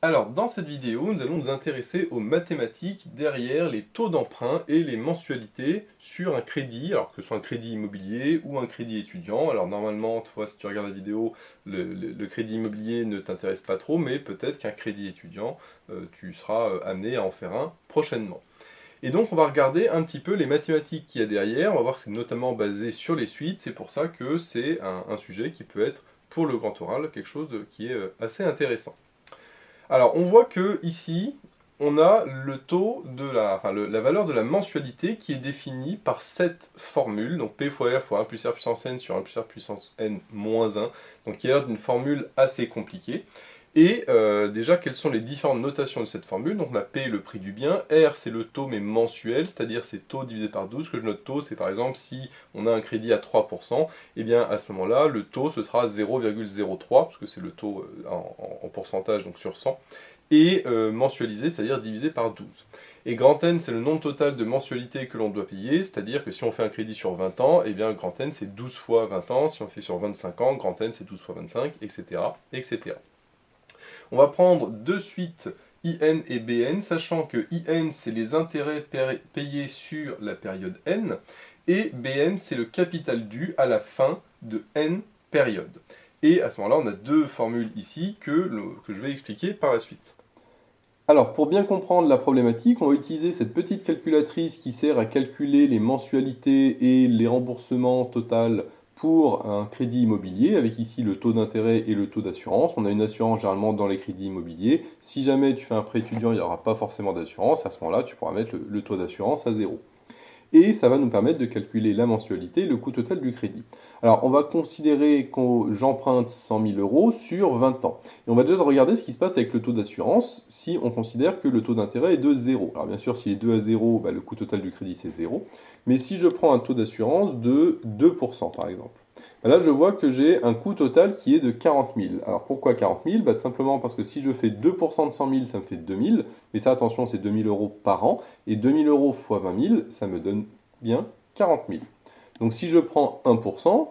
Alors, dans cette vidéo, nous allons nous intéresser aux mathématiques derrière les taux d'emprunt et les mensualités sur un crédit, alors que ce soit un crédit immobilier ou un crédit étudiant. Alors normalement, toi, si tu regardes la vidéo, le crédit immobilier ne t'intéresse pas trop, mais peut-être qu'un crédit étudiant, tu seras amené à en faire un prochainement. Et donc, on va regarder un petit peu les mathématiques qu'il y a derrière. On va voir que c'est notamment basé sur les suites. C'est pour ça que c'est un sujet qui peut être, pour le grand oral, quelque chose qui est assez intéressant. Alors, on voit que ici, on a le taux de la valeur de la mensualité qui est définie par cette formule, donc P fois R fois 1 plus R puissance n sur 1 plus R puissance n moins 1, donc qui a l'air d'une formule assez compliquée. Et déjà, quelles sont les différentes notations de cette formule? Donc la P, le prix du bien, R, c'est le taux mais mensuel, c'est-à-dire c'est taux divisé par 12, que je note taux, c'est par exemple si on a un crédit à 3%, et bien à ce moment-là, le taux, ce sera 0,03, parce que c'est le taux en pourcentage, donc sur 100, et mensualisé, c'est-à-dire divisé par 12. Et grand N, c'est le nombre total de mensualités que l'on doit payer, c'est-à-dire que si on fait un crédit sur 20 ans, et bien grand N, c'est 12 fois 20 ans, si on fait sur 25 ans, grand N, c'est 12 fois 25, etc., etc. On va prendre de suite IN et BN, sachant que IN, c'est les intérêts payés sur la période N, et BN, c'est le capital dû à la fin de N périodes. Et à ce moment-là, on a deux formules ici que je vais expliquer par la suite. Alors, pour bien comprendre la problématique, on va utiliser cette petite calculatrice qui sert à calculer les mensualités et les remboursements total pour un crédit immobilier, avec ici le taux d'intérêt et le taux d'assurance. On a une assurance généralement dans les crédits immobiliers. Si jamais tu fais un prêt étudiant, il n'y aura pas forcément d'assurance. À ce moment-là, tu pourras mettre le taux d'assurance à zéro. Et ça va nous permettre de calculer la mensualité et le coût total du crédit. Alors, on va considérer que j'emprunte 100 000 euros sur 20 ans. Et on va déjà regarder ce qui se passe avec le taux d'assurance si on considère que le taux d'intérêt est de 0. Alors, bien sûr, s'il est 2 à 0, bah, le coût total du crédit, c'est 0. Mais si je prends un taux d'assurance de 2%, par exemple, bah là, je vois que j'ai un coût total qui est de 40 000. Alors, pourquoi 40 000? Bah, tout simplement parce que si je fais 2% de 100 000, ça me fait 2 000. Mais ça, attention, c'est 2 000 euros par an. Et 2 000 euros fois 20 000, ça me donne bien 40 000. Donc si je prends 1%,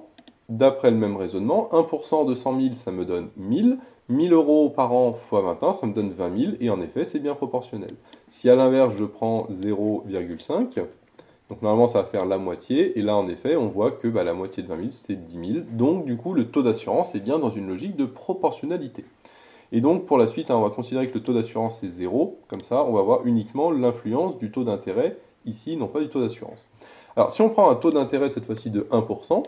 d'après le même raisonnement, 1% de 100 000, ça me donne 1000. 1000 euros par an fois 21, ça me donne 20 000. Et en effet, c'est bien proportionnel. Si à l'inverse, je prends 0,5, donc normalement, ça va faire la moitié. Et là, en effet, on voit que la moitié de 20 000, c'était 10 000. Donc du coup, le taux d'assurance est bien dans une logique de proportionnalité. Et donc, pour la suite, on va considérer que le taux d'assurance c'est 0. Comme ça, on va voir uniquement l'influence du taux d'intérêt ici, non pas du taux d'assurance. Alors, si on prend un taux d'intérêt cette fois-ci de 1%,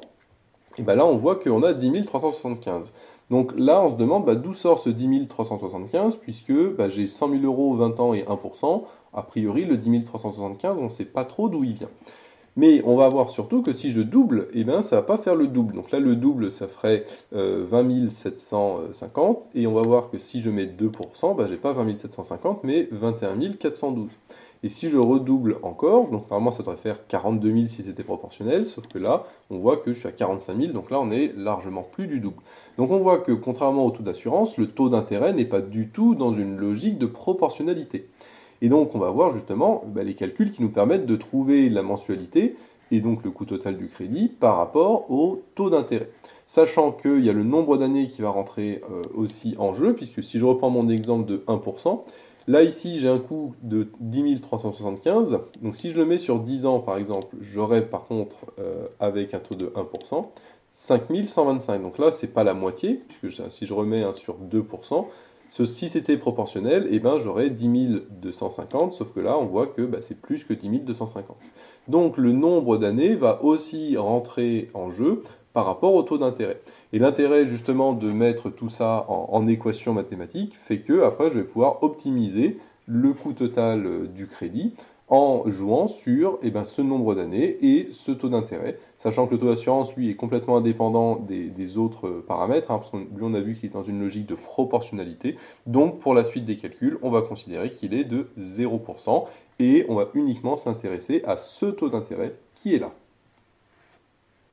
et ben là, on voit qu'on a 10 375. Donc là, on se demande d'où sort ce 10 375, puisque j'ai 100 000 euros 20 ans et 1%. A priori, le 10 375, on ne sait pas trop d'où il vient. Mais on va voir surtout que si je double, eh ben, ça ne va pas faire le double. Donc là, le double, ça ferait 20 750. Et on va voir que si je mets 2%, je n'ai pas 20 750, mais 21 412. Et si je redouble encore, donc normalement ça devrait faire 42 000 si c'était proportionnel, sauf que là, on voit que je suis à 45 000, donc là on est largement plus du double. Donc on voit que contrairement au taux d'assurance, le taux d'intérêt n'est pas du tout dans une logique de proportionnalité. Et donc, on va voir justement les calculs qui nous permettent de trouver la mensualité et donc le coût total du crédit par rapport au taux d'intérêt. Sachant qu'il y a le nombre d'années qui va rentrer aussi en jeu, puisque si je reprends mon exemple de 1%, là ici j'ai un coût de 10 375, donc si je le mets sur 10 ans par exemple, j'aurai par contre avec un taux de 1%, 5 125. Donc là, c'est pas la moitié, puisque si je remets sur 2%, si c'était proportionnel, eh ben, j'aurais 10 250, sauf que là, on voit que c'est plus que 10 250. Donc le nombre d'années va aussi rentrer en jeu par rapport au taux d'intérêt. Et l'intérêt justement de mettre tout ça en équation mathématique fait que après je vais pouvoir optimiser le coût total du crédit en jouant sur ce nombre d'années et ce taux d'intérêt, sachant que le taux d'assurance, lui, est complètement indépendant des autres paramètres, parce que lui, on a vu qu'il est dans une logique de proportionnalité. Donc, pour la suite des calculs, on va considérer qu'il est de 0%, et on va uniquement s'intéresser à ce taux d'intérêt qui est là.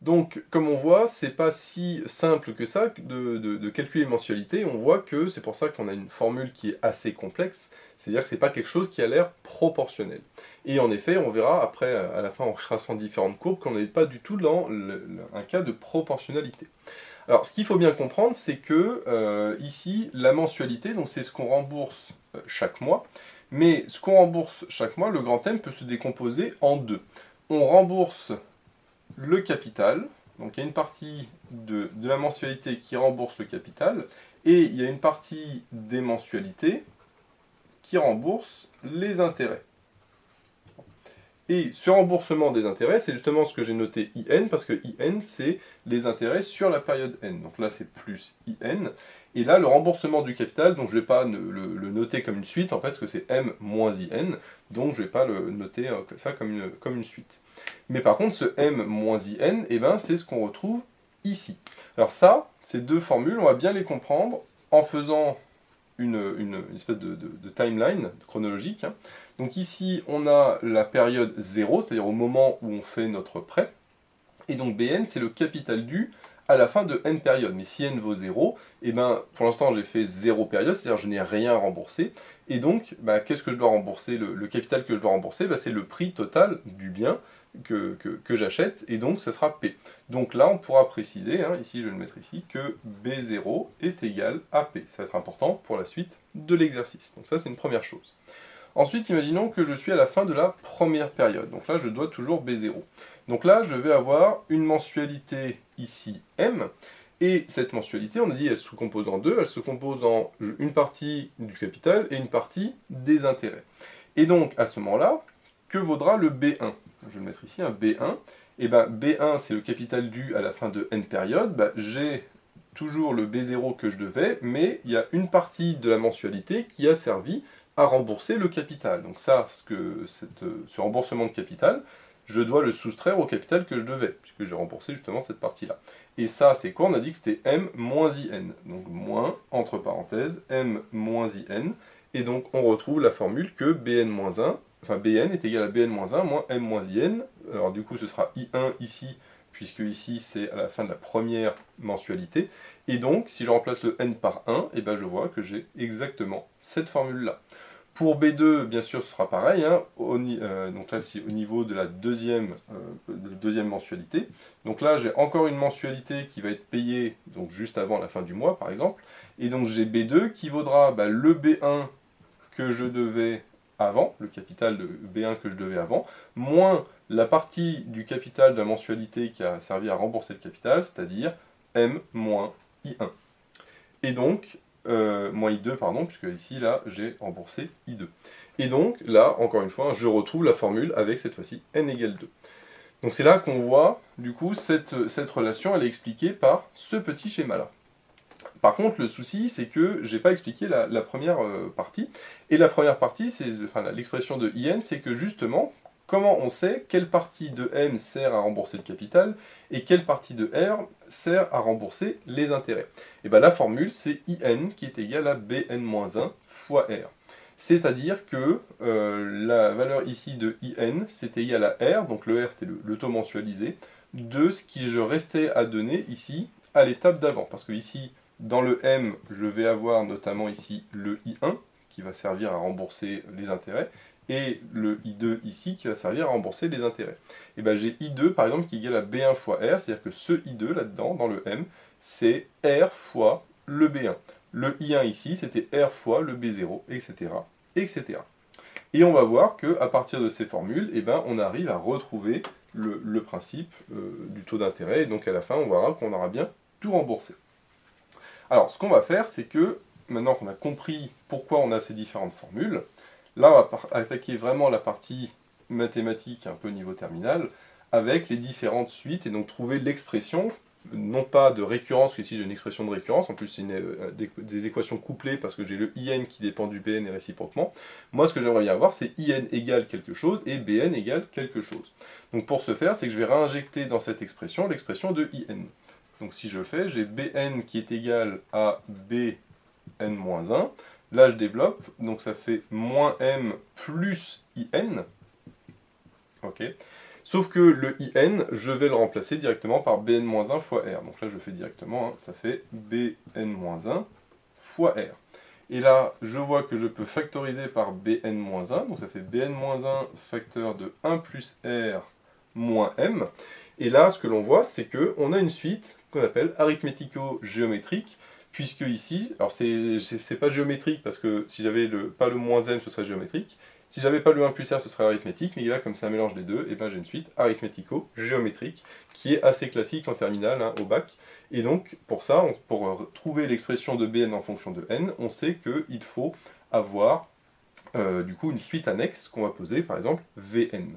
Donc, comme on voit, c'est pas si simple que ça de calculer les mensualités. On voit que c'est pour ça qu'on a une formule qui est assez complexe, c'est-à-dire que c'est pas quelque chose qui a l'air proportionnel. Et en effet, on verra après, à la fin, en traçant différentes courbes, qu'on n'est pas du tout dans un cas de proportionnalité. Alors, ce qu'il faut bien comprendre, c'est que ici, la mensualité, donc c'est ce qu'on rembourse chaque mois, mais ce qu'on rembourse chaque mois, le grand M peut se décomposer en deux. On rembourse le capital, donc il y a une partie de la mensualité qui rembourse le capital, et il y a une partie des mensualités qui rembourse les intérêts. Et ce remboursement des intérêts, c'est justement ce que j'ai noté IN, parce que IN, c'est les intérêts sur la période N. Donc là, c'est plus IN. Et là, le remboursement du capital, donc je ne vais pas le noter comme une suite, en fait, parce que c'est M moins IN, donc je ne vais pas le noter ça comme une suite. Mais par contre, ce M moins IN, eh ben, c'est ce qu'on retrouve ici. Alors ça, ces deux formules, on va bien les comprendre en faisant une espèce de timeline chronologique. Donc ici, on a la période 0, c'est-à-dire au moment où on fait notre prêt. Et donc BN, c'est le capital dû à la fin de n périodes. Mais si n vaut 0, et ben, pour l'instant, j'ai fait 0 période, c'est-à-dire je n'ai rien remboursé. Et donc, qu'est-ce que je dois rembourser? Le capital que je dois rembourser, c'est le prix total du bien que j'achète, et donc ce sera P. Donc là, on pourra préciser, ici je vais le mettre ici, que B0 est égal à P. Ça va être important pour la suite de l'exercice. Donc ça, c'est une première chose. Ensuite, imaginons que je suis à la fin de la première période. Donc là, je dois toujours B0. Donc là, je vais avoir une mensualité ici M. Et cette mensualité, on a dit, elle se compose en deux. Elle se compose en une partie du capital et une partie des intérêts. Et donc, à ce moment-là, que vaudra le B1? Je vais le mettre ici, un B1. Et bien, B1, c'est le capital dû à la fin de N périodes. J'ai toujours le B0 que je devais, mais il y a une partie de la mensualité qui a servi à rembourser le capital. Donc ça, ce remboursement de capital, je dois le soustraire au capital que je devais, puisque j'ai remboursé justement cette partie-là. Et ça, c'est quoi? On a dit que c'était M moins IN. Donc moins, entre parenthèses, M moins IN. Et donc on retrouve la formule que BN-1, enfin BN est égal à BN-1 moins M moins IN. Alors du coup, ce sera I1 ici, puisque ici c'est à la fin de la première mensualité. Et donc, si je remplace le N par 1, et ben je vois que j'ai exactement cette formule-là. Pour B2, bien sûr, ce sera pareil. Donc là, c'est au niveau de la deuxième mensualité. Donc là, j'ai encore une mensualité qui va être payée donc juste avant la fin du mois, par exemple. Et donc j'ai B2 qui vaudra le B1 que je devais avant, le capital de B1 que je devais avant, moins la partie du capital de la mensualité qui a servi à rembourser le capital, c'est-à-dire M moins I1. Et donc, moins I2, pardon, puisque ici, là, j'ai remboursé I2. Et donc, là, encore une fois, je retrouve la formule avec, cette fois-ci, n égale 2. Donc c'est là qu'on voit, du coup, cette relation, elle est expliquée par ce petit schéma-là. Par contre, le souci, c'est que j'ai pas expliqué la première partie. Et la première partie, l'expression de IN, c'est que justement, comment on sait quelle partie de M sert à rembourser le capital et quelle partie de R sert à rembourser les intérêts? Et bien la formule, c'est IN qui est égal à BN-1 fois R. C'est-à-dire que la valeur ici de IN, c'est égal à R, donc le R c'était le taux mensualisé, de ce qui je restais à donner ici à l'étape d'avant. Parce que ici, dans le M, je vais avoir notamment ici le I1 qui va servir à rembourser les intérêts, et le I2 ici qui va servir à rembourser les intérêts. Et bien j'ai I2 par exemple qui est égal à B1 fois R, c'est-à-dire que ce I2 là-dedans, dans le M, c'est R fois le B1. Le I1 ici, c'était R fois le B0, etc., etc. Et on va voir qu'à partir de ces formules, on arrive à retrouver le principe du taux d'intérêt, et donc à la fin, on verra qu'on aura bien tout remboursé. Alors, ce qu'on va faire, c'est que, maintenant qu'on a compris pourquoi on a ces différentes formules, là, on va attaquer vraiment la partie mathématique, un peu niveau terminal, avec les différentes suites, et donc trouver l'expression, non pas de récurrence, parce qu'ici j'ai une expression de récurrence, en plus c'est des équations couplées, parce que j'ai le IN qui dépend du BN et réciproquement. Moi, ce que j'aimerais bien avoir, c'est IN égale quelque chose, et BN égale quelque chose. Donc pour ce faire, c'est que je vais réinjecter dans cette expression l'expression de IN. Donc si je fais, j'ai Bn qui est égal à Bn-1. Là, je développe, donc ça fait moins m plus in. Ok. Sauf que le in, je vais le remplacer directement par Bn-1 fois r. Donc là, je fais directement, ça fait Bn-1 fois r. Et là, je vois que je peux factoriser par Bn-1, donc ça fait Bn-1 facteur de 1 plus r moins m. Et là, ce que l'on voit, c'est qu'on a une suite qu'on appelle arithmético-géométrique, puisque ici, alors c'est pas géométrique, parce que si j'avais pas le moins m, ce serait géométrique. Si j'avais pas le 1 plus r, ce serait arithmétique, mais là, comme c'est un mélange des deux, et ben j'ai une suite arithmético-géométrique, qui est assez classique en terminale, hein, au bac. Et donc, pour ça, pour trouver l'expression de Bn en fonction de n, on sait qu'il faut avoir, du coup, une suite annexe qu'on va poser, par exemple, Vn.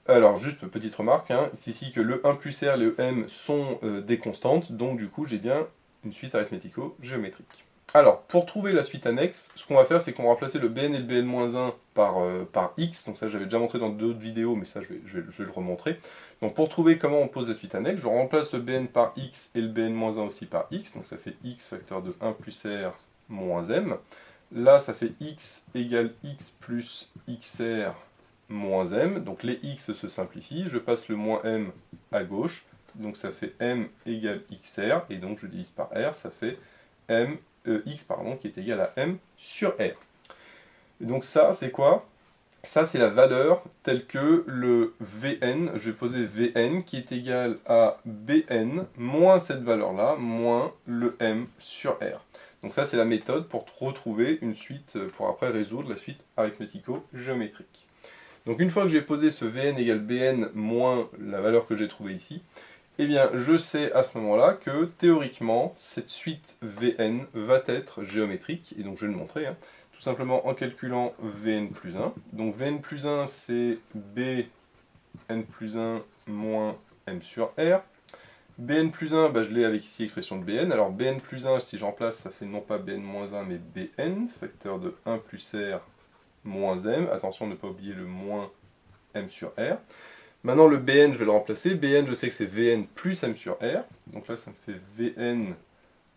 Alors, juste petite remarque, hein, c'est ici que le 1 plus r et le m sont des constantes, donc du coup, j'ai bien une suite arithmético-géométrique. Alors, pour trouver la suite annexe, ce qu'on va faire, c'est qu'on va remplacer le bn et le bn-1 par x. Donc ça, j'avais déjà montré dans d'autres vidéos, mais ça, je vais le remontrer. Donc pour trouver comment on pose la suite annexe, je remplace le bn par x et le bn-1 aussi par x. Donc ça fait x facteur de 1 plus r moins m. Là, ça fait x égale x plus xr moins m. Donc les x se simplifient. Je passe le moins m à gauche. Donc ça fait m égale xr. Et donc je divise par r, ça fait x qui est égal à m sur r. Et donc ça, c'est quoi? Ça, c'est la valeur telle que le Vn, je vais poser Vn qui est égal à Bn moins cette valeur-là, moins le m sur r. Donc ça, c'est la méthode pour retrouver une suite, pour après résoudre la suite arithmético-géométrique. Donc une fois que j'ai posé ce Vn égale Bn moins la valeur que j'ai trouvée ici, eh bien, je sais à ce moment-là que, théoriquement, cette suite Vn va être géométrique, et donc je vais le montrer, hein, tout simplement en calculant Vn plus 1. Donc Vn plus 1, c'est Bn plus 1 moins m sur r. Bn plus 1, bah, je l'ai avec ici l'expression de Bn. Alors Bn plus 1, si je remplace, ça fait non pas Bn moins 1, mais Bn, facteur de 1 plus r moins m. Attention, ne pas oublier le moins m sur r. Maintenant, le Bn, je vais le remplacer. Bn, je sais que c'est Vn plus m sur r. Donc là, ça me fait Vn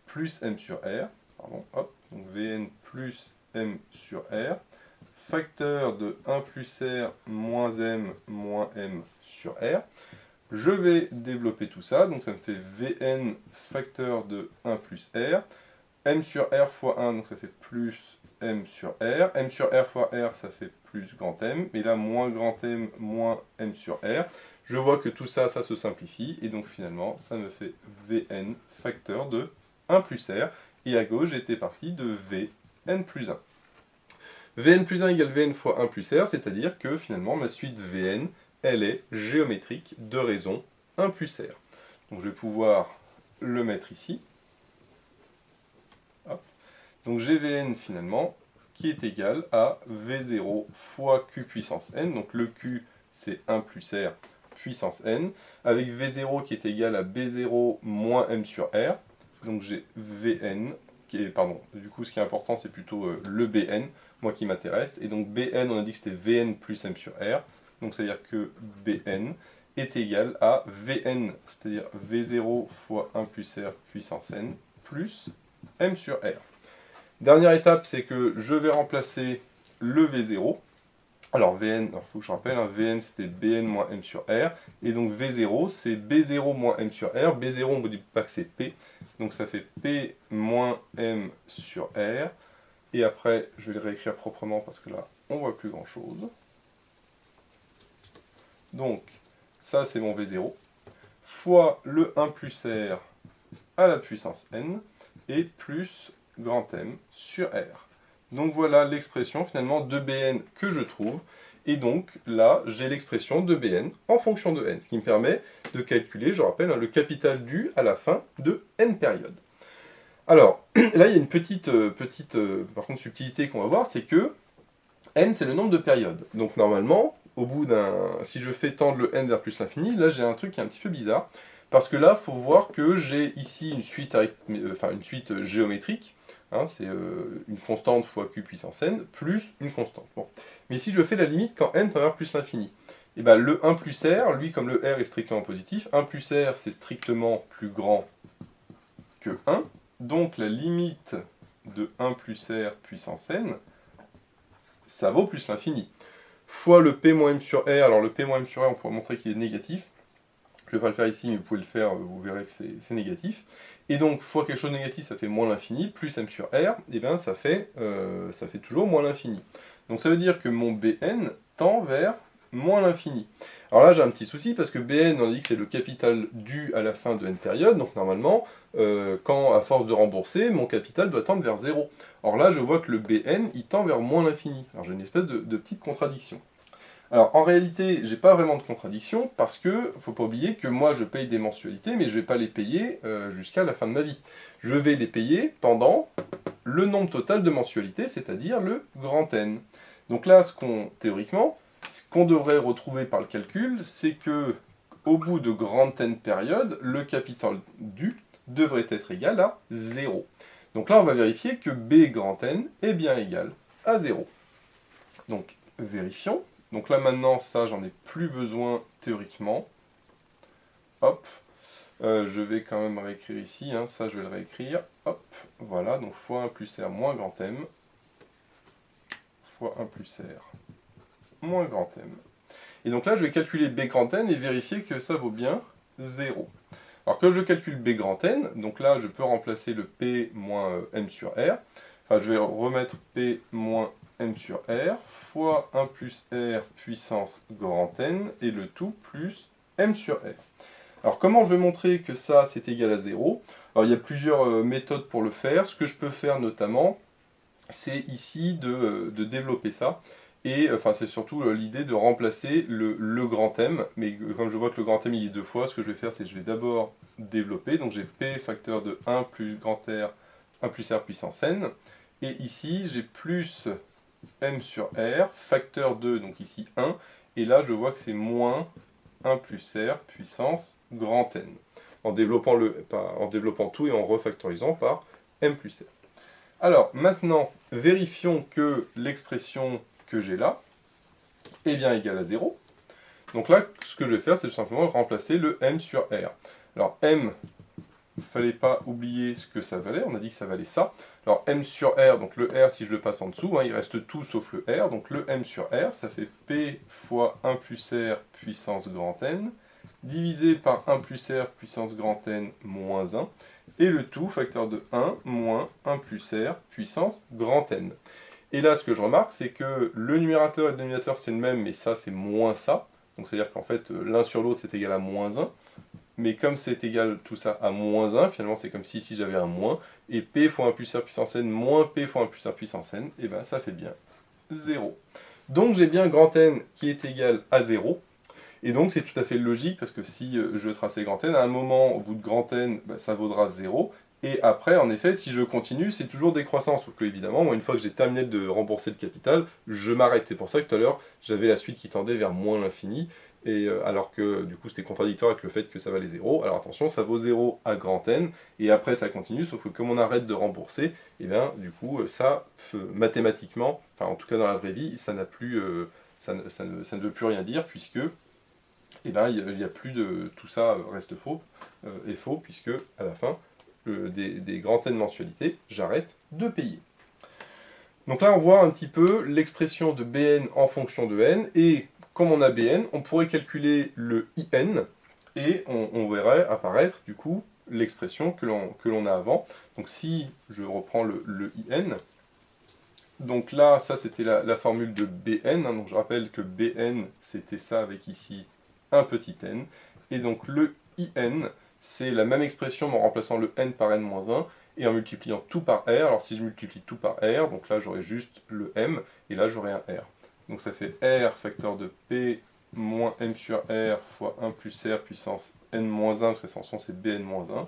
plus m sur r. Pardon, hop. Donc Vn plus m sur r. Facteur de 1 plus r moins m sur r. Je vais développer tout ça. Donc ça me fait Vn facteur de 1 plus r. M sur r fois 1, donc ça fait plus m sur r. M sur r fois r, ça fait plus grand M. Et là, moins grand M, moins m sur r. Je vois que tout ça, ça se simplifie. Et donc finalement, ça me fait Vn facteur de 1 plus r. Et à gauche, j'étais parti de Vn plus 1. Vn plus 1 égale Vn fois 1 plus r, c'est-à-dire que finalement, ma suite Vn, elle est géométrique de raison 1 plus r. Donc je vais pouvoir le mettre ici. Donc GVN finalement, qui est égal à V0 fois Q puissance n. Donc le Q, c'est 1 plus R puissance n, avec V0 qui est égal à B0 moins M sur R. Donc j'ai Vn, du coup ce qui est important c'est plutôt le Bn, moi qui m'intéresse. Et donc Bn, on a dit que c'était Vn plus M sur R. Donc c'est à dire que Bn est égal à Vn, c'est-à-dire V0 fois 1 plus R puissance n, plus M sur R. Dernière étape, c'est que je vais remplacer le V0. Alors Vn, il faut que je rappelle, hein, Vn c'était Bn moins M sur R, et donc V0 c'est B0 moins M sur R. B0 on ne dit pas que c'est P, donc ça fait P moins M sur R. Et après, je vais le réécrire proprement parce que là, on voit plus grand chose. Donc, ça c'est mon V0, fois le 1 plus R à la puissance n, et plus grand M sur R. Donc voilà l'expression finalement de Bn que je trouve. Et donc là, j'ai l'expression de Bn en fonction de n, ce qui me permet de calculer, je rappelle, hein, le capital du à la fin de n périodes. Alors, là, il y a une petite par contre, subtilité qu'on va voir, c'est que n, c'est le nombre de périodes. Donc normalement, au bout si je fais tendre le n vers plus l'infini, là, j'ai un truc qui est un petit peu bizarre. Parce que là, il faut voir que j'ai ici une suite géométrique. Hein, c'est une constante fois q puissance n, plus une constante. Bon. Mais si je fais la limite quand n tend vers plus l'infini, et ben le 1 plus r, lui, comme le r est strictement positif, 1 plus r, c'est strictement plus grand que 1. Donc la limite de 1 plus r puissance n, ça vaut plus l'infini. Fois le p moins m sur r, alors le p moins m sur r, on pourrait montrer qu'il est négatif. Je ne vais pas le faire ici, mais vous pouvez le faire, vous verrez que c'est négatif. Et donc, fois quelque chose de négatif, ça fait moins l'infini, plus m sur r, et bien ça fait toujours moins l'infini. Donc ça veut dire que mon Bn tend vers moins l'infini. Alors là, j'ai un petit souci parce que Bn, on a dit que c'est le capital dû à la fin de n périodes, donc normalement, quand à force de rembourser, mon capital doit tendre vers 0. Or là, je vois que le Bn, il tend vers moins l'infini. Alors j'ai une espèce de petite contradiction. Alors en réalité, j'ai pas vraiment de contradiction parce que faut pas oublier que moi je paye des mensualités, mais je vais pas les payer jusqu'à la fin de ma vie. Je vais les payer pendant le nombre total de mensualités, c'est-à-dire le grand N. Donc là, théoriquement, ce qu'on devrait retrouver par le calcul, c'est que au bout de grand N périodes, le capital dû devrait être égal à 0. Donc là, on va vérifier que B grand N est bien égal à 0. Donc vérifions. Donc là maintenant, ça, j'en ai plus besoin théoriquement. Hop. Je vais quand même réécrire ici, hein. Ça je vais le réécrire. Hop. Voilà, donc fois 1 plus R moins grand M. Fois 1 plus R moins grand M. Et donc là, je vais calculer B grand N et vérifier que ça vaut bien 0. Alors que je calcule B grand N, donc là, je peux remplacer le P moins M sur R. Enfin, je vais remettre P moins M sur R fois 1 plus R puissance grand N et le tout plus M sur R. Alors comment je vais montrer que ça c'est égal à 0? Alors il y a plusieurs méthodes pour le faire. Ce que je peux faire notamment, c'est ici de développer ça. Et enfin c'est surtout l'idée de remplacer le grand M. Mais comme je vois que le grand M il est deux fois, ce que je vais faire c'est que je vais d'abord développer. Donc j'ai P facteur de 1 plus grand R, 1 plus R puissance N. Et ici j'ai plus M sur R, facteur 2, donc ici 1, et là je vois que c'est moins 1 plus R puissance grand N, en développant tout et en refactorisant par M plus R. Alors maintenant, vérifions que l'expression que j'ai là est bien égale à 0. Donc là, ce que je vais faire, c'est tout simplement remplacer le M sur R. Alors M, il ne fallait pas oublier ce que ça valait, on a dit que ça valait ça. Alors M sur R, donc le R, si je le passe en dessous, hein, il reste tout sauf le R. Donc le M sur R, ça fait P fois 1 plus R puissance grand N, divisé par 1 plus R puissance grand N moins 1, et le tout facteur de 1 moins 1 plus R puissance grand N. Et là, ce que je remarque, c'est que le numérateur et le dénominateur, c'est le même, mais ça, c'est moins ça. Donc c'est-à-dire qu'en fait, l'un sur l'autre, c'est égal à moins 1. Mais comme c'est égal tout ça à moins 1, finalement c'est comme si ici j'avais un moins, et P fois 1 plus R puissance N moins P fois 1 plus R puissance N, et bien ça fait bien 0. Donc j'ai bien grand N qui est égal à 0, et donc c'est tout à fait logique, parce que si je traçais grand N, à un moment, au bout de grand N, ben, ça vaudra 0, et après, en effet, si je continue, c'est toujours décroissant, sauf que évidemment, moi, une fois que j'ai terminé de rembourser le capital, je m'arrête. C'est pour ça que tout à l'heure, j'avais la suite qui tendait vers moins l'infini, et alors que du coup c'était contradictoire avec le fait que ça valait 0. Alors attention, ça vaut 0 à grand N, et après ça continue, sauf que comme on arrête de rembourser, et bien du coup ça, mathématiquement, enfin en tout cas dans la vraie vie, ça n'a plus, ça ne veut plus rien dire, puisque et ben, il n'y a plus de... Tout ça reste faux, et faux, puisque à la fin, des grands N mensualités, j'arrête de payer. Donc là on voit un petit peu l'expression de Bn en fonction de n, et comme on a Bn, on pourrait calculer le In, et on verrait apparaître du coup l'expression que l'on a avant. Donc si je reprends le In, donc là ça c'était la formule de Bn, hein, donc je rappelle que Bn c'était ça avec ici un petit n, et donc le In c'est la même expression mais en remplaçant le n par n-1, et en multipliant tout par r. Alors si je multiplie tout par r, donc là j'aurai juste le m, et là j'aurai un r. Donc ça fait r facteur de p moins m sur r fois 1 plus r puissance n-1, parce que sans son c'est bn-1,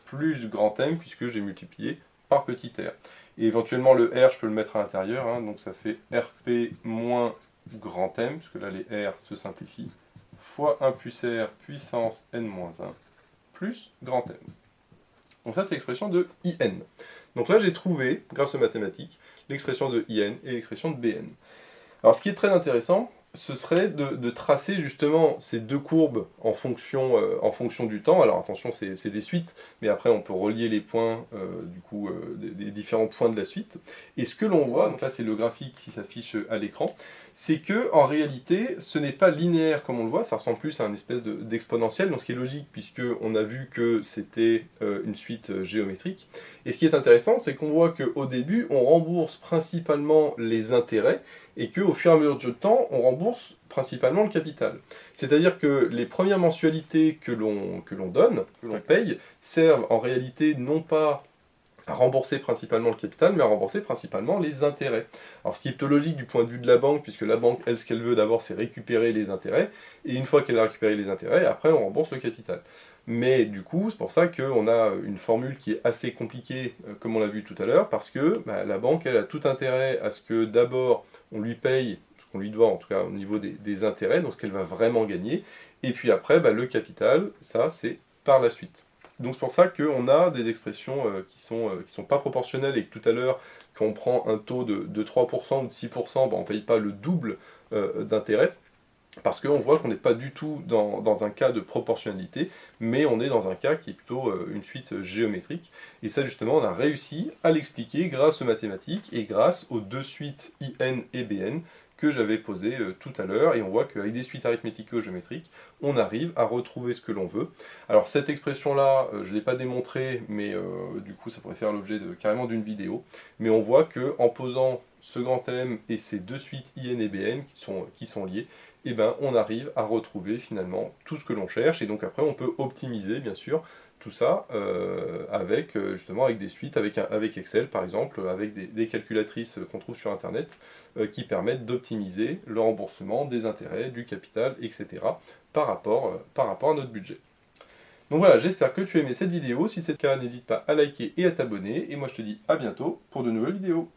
plus grand M, puisque j'ai multiplié par petit r. Et éventuellement le r, je peux le mettre à l'intérieur, hein, donc ça fait rp moins grand M, puisque là les r se simplifient, fois 1 plus r puissance n-1, plus grand M. Donc ça c'est l'expression de IN. Donc là j'ai trouvé, grâce aux mathématiques, l'expression de IN et l'expression de BN. Alors ce qui est très intéressant, ce serait de tracer justement ces deux courbes en fonction du temps. Alors attention, c'est des suites, mais après on peut relier les points des différents points de la suite. Et ce que l'on voit, donc là c'est le graphique qui s'affiche à l'écran, c'est que en réalité ce n'est pas linéaire comme on le voit, ça ressemble plus à une espèce d'exponentielle, donc ce qui est logique puisque on a vu que c'était une suite géométrique. Et ce qui est intéressant, c'est qu'on voit qu'au début on rembourse principalement les intérêts, et qu'au fur et à mesure du temps, on rembourse rembourse principalement le capital. C'est-à-dire que les premières mensualités que l'on donne, que l'on paye, servent en réalité non pas à rembourser principalement le capital, mais à rembourser principalement les intérêts. Alors ce qui est plutôt logique du point de vue de la banque, puisque la banque, elle, ce qu'elle veut d'abord, c'est récupérer les intérêts, et une fois qu'elle a récupéré les intérêts, après on rembourse le capital. Mais du coup, c'est pour ça qu'on a une formule qui est assez compliquée, comme on l'a vu tout à l'heure, parce que la banque, elle a tout intérêt à ce que d'abord on lui paye ce qu'on lui doit, en tout cas au niveau des intérêts, donc ce qu'elle va vraiment gagner, et puis après, le capital, ça c'est par la suite. Donc c'est pour ça qu'on a des expressions qui sont pas proportionnelles et que tout à l'heure, quand on prend un taux de 3% ou de 6%, on ne paye pas le double d'intérêt, parce qu'on voit qu'on n'est pas du tout dans un cas de proportionnalité, mais on est dans un cas qui est plutôt une suite géométrique. Et ça justement, on a réussi à l'expliquer grâce aux mathématiques et grâce aux deux suites IN et BN que j'avais posées tout à l'heure. Et on voit qu'avec des suites arithmético-géométriques, on arrive à retrouver ce que l'on veut. Alors cette expression-là, je ne l'ai pas démontrée, mais du coup ça pourrait faire l'objet carrément d'une vidéo. Mais on voit qu'en posant ce grand M et ces deux suites IN et BN qui sont liées, et on arrive à retrouver finalement tout ce que l'on cherche. Et donc après on peut optimiser bien sûr tout ça avec des suites, avec Excel par exemple, avec des calculatrices qu'on trouve sur Internet qui permettent d'optimiser le remboursement des intérêts, du capital, etc. par rapport à notre budget. Donc voilà, j'espère que tu as aimé cette vidéo. Si c'est le cas, n'hésite pas à liker et à t'abonner. Et moi je te dis à bientôt pour de nouvelles vidéos.